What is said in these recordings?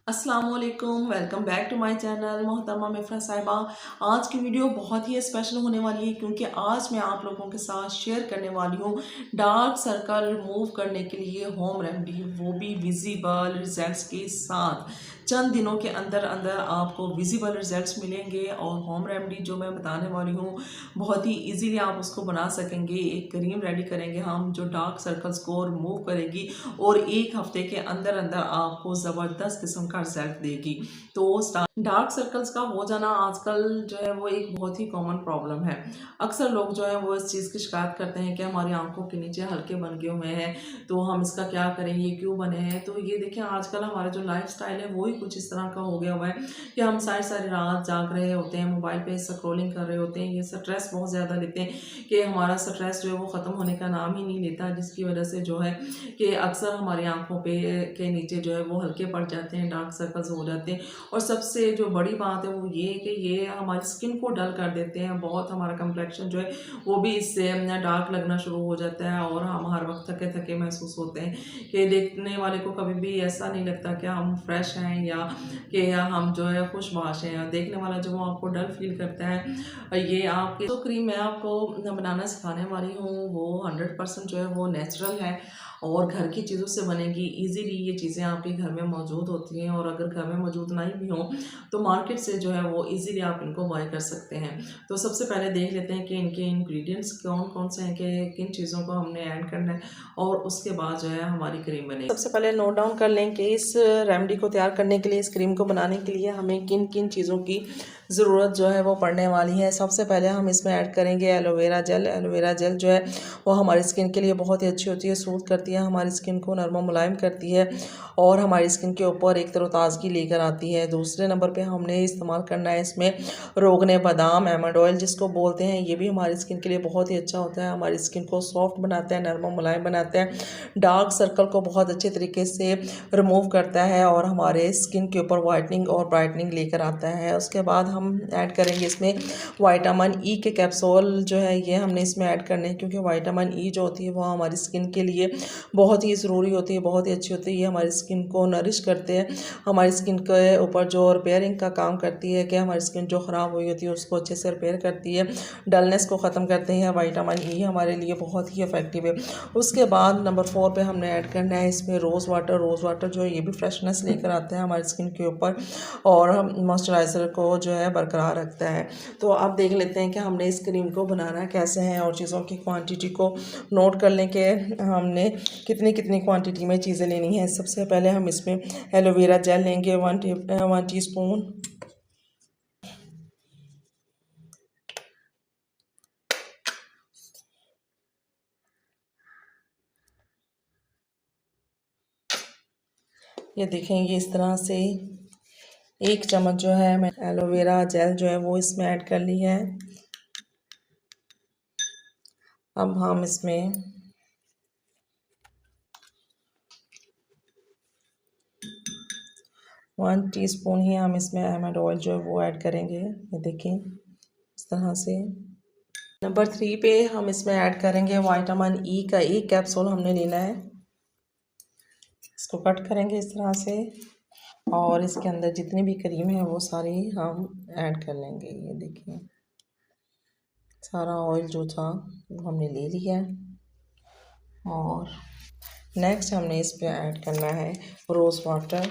अस्सलाम वालेकुम, welcome back to my channel मोहतरमा मिफ्रा साहिबा। आज की वीडियो बहुत ही स्पेशल होने वाली है क्योंकि आज मैं आप लोगों के साथ शेयर करने वाली हूँ डार्क सर्कल रिमूव करने के लिए होम रेमेडी, वो भी विजिबल रिजल्ट्स के साथ। चंद दिनों के अंदर अंदर आपको विजिबल रिजल्ट्स मिलेंगे और होम रेमेडी जो मैं बताने वाली हूँ बहुत ही इजीली आप उसको बना सकेंगे। एक क्रीम रेडी करेंगे हम जो डार्क सर्कल्स को रिमूव करेगी और एक हफ्ते के अंदर अंदर आपको ज़बरदस्त किस्म का रिजल्ट देगी। तो डार्क सर्कल्स का हो जाना आजकल जो है वो एक बहुत ही कॉमन प्रॉब्लम है। अक्सर लोग जो है वो इस चीज़ की शिकायत करते हैं कि हमारी आंखों के नीचे हल्के बन गए हुए हैं, तो हम इसका क्या करें, ये क्यों बने हैं। तो ये देखिए आजकल हमारा जो लाइफ स्टाइल है वो ही कुछ इस तरह का हो गया हुआ है कि हम सारी सारी रात जाग रहे होते हैं, मोबाइल पे स्क्रॉलिंग कर रहे होते हैं, ये स्ट्रेस बहुत ज़्यादा लेते हैं कि हमारा स्ट्रेस जो है वो ख़त्म होने का नाम ही नहीं लेता, जिसकी वजह से जो है कि अक्सर हमारी आंखों पे के नीचे जो है वो हल्के पड़ जाते हैं, डार्क सर्कल्स हो जाते हैं। और सबसे जो बड़ी बात है वो ये है कि ये हमारी स्किन को डल कर देते हैं बहुत। हमारा कंप्लेक्शन जो है वो भी इससे डार्क लगना शुरू हो जाता है और हम हर वक्त थके थके महसूस होते हैं कि देखने वाले को कभी भी ऐसा नहीं लगता कि हम फ्रेश हैं या कि हम जो है खुशबाश हैं। देखने वाला जो वो आपको डल फील करता है। ये आपकी तो क्रीम मैं आपको बनाना सिखाने वाली हूँ वो 100% जो है वो नेचुरल है और घर की चीज़ों से बनेगी। इजीली ये चीज़ें आपके घर में मौजूद होती हैं और अगर घर में मौजूद नहीं भी हों तो मार्केट से जो है वो इजीली आप इनको बाय कर सकते हैं। तो सबसे पहले देख लेते हैं कि इनके इंग्रेडिएंट्स कौन कौन से हैं, कि किन चीज़ों को हमने ऐड करना है और उसके बाद जो है हमारी क्रीम बनेगी। सबसे पहले नोट डाउन कर लें कि इस रेमेडी को तैयार करने के लिए, इस क्रीम को बनाने के लिए हमें किन किन चीज़ों की ज़रूरत जो है वो पड़ने वाली है। सबसे पहले हम इसमें ऐड करेंगे एलोवेरा जेल। एलोवेरा जेल जो है वो हमारी स्किन के लिए बहुत ही अच्छी होती है, सूट करती है, हमारी स्किन को नरम मुलायम करती है और हमारी स्किन के ऊपर एक तरोताज़गी लेकर आती है। दूसरे नंबर पे हमने इस्तेमाल करना है इसमें रोगने बादाम, आलमंड ऑयल जिसको बोलते हैं। ये भी हमारी स्किन के लिए बहुत ही अच्छा होता है, हमारी स्किन को सॉफ्ट बनाता है, नरम मुलायम बनाता है, डार्क सर्कल को बहुत अच्छे तरीके से रिमूव करता है और हमारे स्किन के ऊपर वाइटनिंग और ब्राइटनिंग लेकर आता है। उसके बाद हम ऐड करेंगे इसमें विटामिन ई के कैप्सूल जो है ये हमने इसमें ऐड करने हैं, क्योंकि विटामिन ई जो होती है वो हमारी स्किन के लिए बहुत ही ज़रूरी होती है, बहुत ही अच्छी होती है। ये हमारी स्किन को नरिश करते हैं, हमारी स्किन के ऊपर जो रिपेयरिंग का काम करती है कि हमारी स्किन जो ख़राब हुई होती है उसको अच्छे से रिपेयर करती है, डलनेस को ख़त्म करते हैं। विटामिन ई हमारे लिए बहुत ही इफेक्टिव है। उसके बाद नंबर 4 पे हमने ऐड करना है इसमें रोज़ वाटर। रोज़ वाटर जो है ये भी फ्रेशनेस लेकर आता है हमारी स्किन के ऊपर और मॉइस्चराइज़र को जो है बरकरार रखता है। तो अब देख लेते हैं कि हमने इस क्रीम को बनाना कैसे है और चीज़ों की क्वांटिटी को नोट कर लें कि हमने कितनी कितनी क्वांटिटी में चीज़ें लेनी हैं। सबसे पहले हम इसमें एलोवेरा जेल लेंगे 1 टीस्पून। ये देखें, ये इस तरह से 1 चम्मच जो है मैं एलोवेरा जेल जो है वो इसमें ऐड कर ली है। अब हम इसमें वन टीस्पून ही हम इसमें आलमंड ऑयल जो है वो ऐड करेंगे। ये देखें इस तरह से। नंबर 3 पे हम इसमें ऐड करेंगे विटामिन ई का 1 कैप्सूल हमने लेना है। इसको कट करेंगे इस तरह से और इसके अंदर जितनी भी क्रीम है वो सारी हम ऐड कर लेंगे। ये देखिए सारा ऑयल जो था वो हमने ले लिया और नेक्स्ट हमने इस पे ऐड करना है रोज़ वाटर।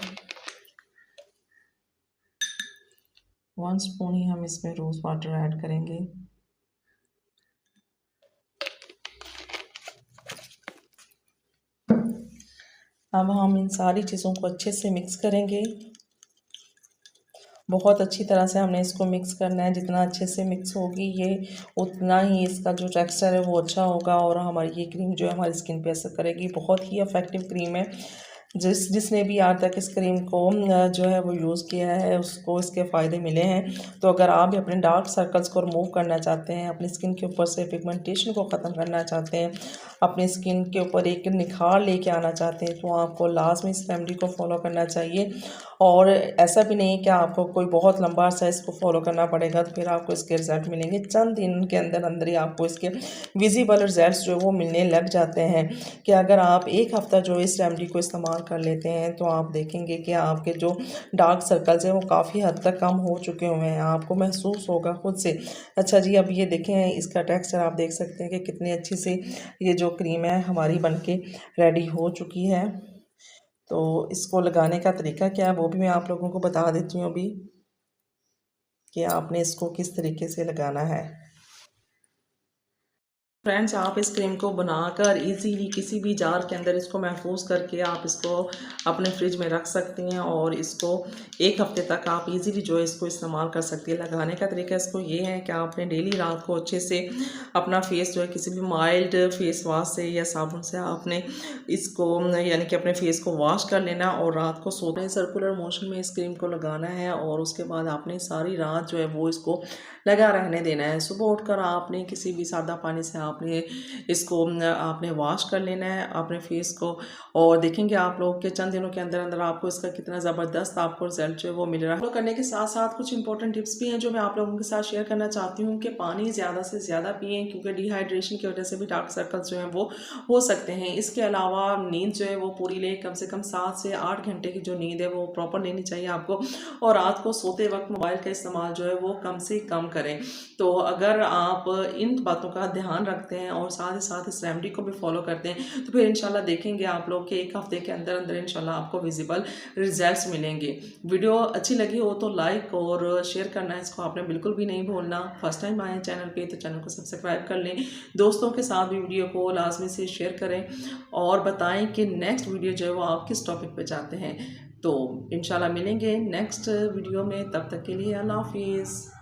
1 स्पून ही हम इसमें रोज़ वाटर ऐड करेंगे। अब हम इन सारी चीज़ों को अच्छे से मिक्स करेंगे। बहुत अच्छी तरह से हमने इसको मिक्स करना है। जितना अच्छे से मिक्स होगी ये उतना ही इसका जो टेक्सचर है वो अच्छा होगा और हमारी ये क्रीम जो है हमारी स्किन पे असर करेगी। बहुत ही इफ़ेक्टिव क्रीम है। जिसने भी आज तक इस क्रीम को जो है वो यूज़ किया है उसको इसके फ़ायदे मिले हैं। तो अगर आप भी अपने डार्क सर्कल्स को रिमूव करना चाहते हैं, अपनी स्किन के ऊपर से पिगमेंटेशन को ख़त्म करना चाहते हैं, अपनी स्किन के ऊपर एक निखार लेके आना चाहते हैं, तो आपको लाजमी इस रेमेडी को फॉलो करना चाहिए। और ऐसा भी नहीं कि आपको कोई बहुत लंबा अर्सा इसको फॉलो करना पड़ेगा तो फिर आपको इसके रिज़ल्ट मिलेंगे। चंद दिन के अंदर अंदर ही आपको इसके विजिबल रिजल्ट्स जो वो मिलने लग जाते हैं। कि अगर आप 1 हफ़्ता जो इस रेमेडी को इस्तेमाल इस्तेमाल कर लेते हैं तो आप देखेंगे कि आपके जो डार्क सर्कल्स हैं वो काफ़ी हद तक कम हो चुके हुए हैं, आपको महसूस होगा खुद से। अच्छा जी, अब ये देखें इसका टेक्सचर आप देख सकते हैं कि कितनी अच्छी से ये जो क्रीम है हमारी बनके रेडी हो चुकी है। तो इसको लगाने का तरीका क्या है वो भी मैं आप लोगों को बता देती हूँ अभी, कि आपने इसको किस तरीके से लगाना है। फ्रेंड्स, आप इस क्रीम को बनाकर इजीली किसी भी जार के अंदर इसको महफूज करके आप इसको अपने फ्रिज में रख सकती हैं और इसको 1 हफ्ते तक आप इजीली जो है इसको इस्तेमाल कर सकती हैं। लगाने का तरीका इसको ये है कि आपने डेली रात को अच्छे से अपना फेस जो है किसी भी माइल्ड फेस वॉश से या साबुन से आपने इसको यानी कि अपने फेस को वॉश कर लेना और रात को सोते सर्कुलर मोशन में इस क्रीम को लगाना है और उसके बाद आपने सारी रात जो है वो इसको लगा रहने देना है। सुबह उठकर आपने किसी भी सादा पानी से आपने इसको आपने वॉश कर लेना है अपने फेस को और देखेंगे आप लोग के चंद दिनों के अंदर अंदर आपको इसका कितना ज़बरदस्त आपको रिजल्ट जो है वो मिल रहा है। फॉलो करने के साथ साथ कुछ इंपॉर्टेंट टिप्स भी हैं जो मैं आप लोगों के साथ शेयर करना चाहती हूँ कि पानी ज़्यादा से ज़्यादा पिएँ, क्योंकि डिहाइड्रेशन की वजह से भी डार्क सर्कल्स जो हैं वो हो सकते हैं। इसके अलावा नींद जो है वो पूरी ले, कम से कम 7 से 8 घंटे की जो नींद है वो प्रॉपर लेनी चाहिए आपको और रात को सोते वक्त मोबाइल का इस्तेमाल जो है वो कम से कम करें। तो अगर आप इन बातों का ध्यान रखते हैं और साथ ही साथ इस रेमेडी को भी फॉलो करते हैं तो फिर इंशाल्लाह देखेंगे आप लोग के 1 हफ्ते के अंदर अंदर इंशाल्लाह आपको विजिबल रिजल्ट्स मिलेंगे। वीडियो अच्छी लगी हो तो लाइक और शेयर करना इसको आपने बिल्कुल भी नहीं भूलना। फर्स्ट टाइम आए चैनल पे तो चैनल को सब्सक्राइब कर लें, दोस्तों के साथ भी वीडियो को लाजमी से शेयर करें और बताएं कि नेक्स्ट वीडियो जो है वो आप किस टॉपिक पे चाहते हैं। तो इंशाल्लाह मिलेंगे नेक्स्ट वीडियो में, तब तक के लिए अल्लाह हाफिज़।